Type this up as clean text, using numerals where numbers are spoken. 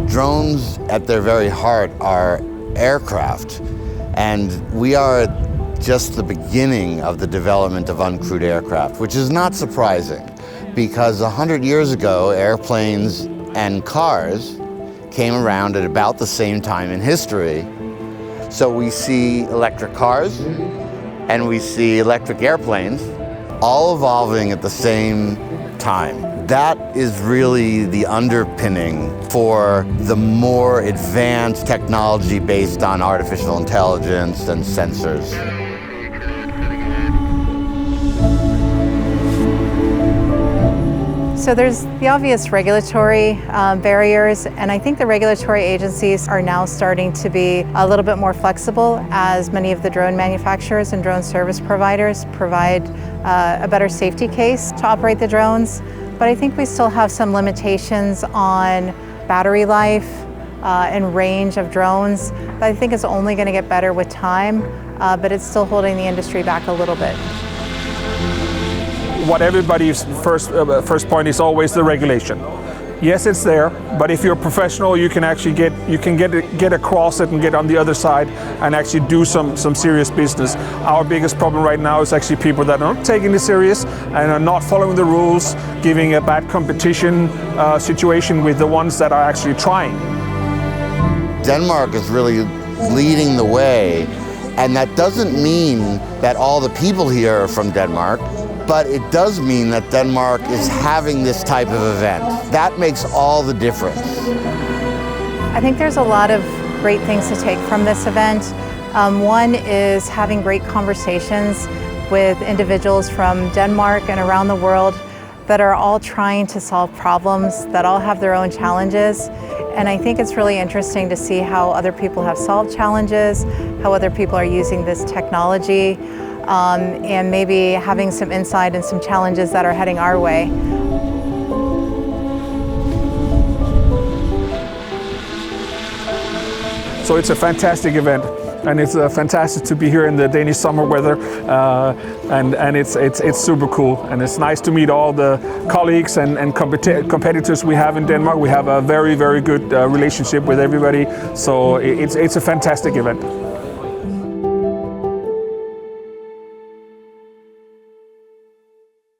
Drones at their very heart are aircraft, and we are at just the beginning of the development of uncrewed aircraft, which is not surprising because 100 years ago, airplanes and cars came around at about the same time in history. So we see electric cars and we see electric airplanes all evolving at the same time. That is really the underpinning for the more advanced technology based on artificial intelligence and sensors. So there's the obvious regulatory barriers, and I think the regulatory agencies are now starting to be a little bit more flexible as many of the drone manufacturers and drone service providers provide a better safety case to operate the drones. But I think we still have some limitations on battery life and range of drones. I think it's only going to get better with time, but it's still holding the industry back a little bit. What everybody's first point is always the regulation. Yes, it's there, but if you're a professional, you can actually get across it and get on the other side and actually do some serious business. Our biggest problem right now is actually people that are not taking it serious and are not following the rules, giving a bad competition situation with the ones that are actually trying. Denmark is really leading the way, and that doesn't mean that all the people here are from Denmark. But it does mean that Denmark is having this type of event. That makes all the difference. I think there's a lot of great things to take from this event. One is having great conversations with individuals from Denmark and around the world that are all trying to solve problems, that all have their own challenges. And I think it's really interesting to see how other people have solved challenges, how other people are using this technology. And maybe having some insight and some challenges that are heading our way. So it's a fantastic event, and it's fantastic to be here in the Danish summer weather, and it's super cool, and it's nice to meet all the colleagues and competitors we have in Denmark. We have a very good relationship with everybody, so it's a fantastic event.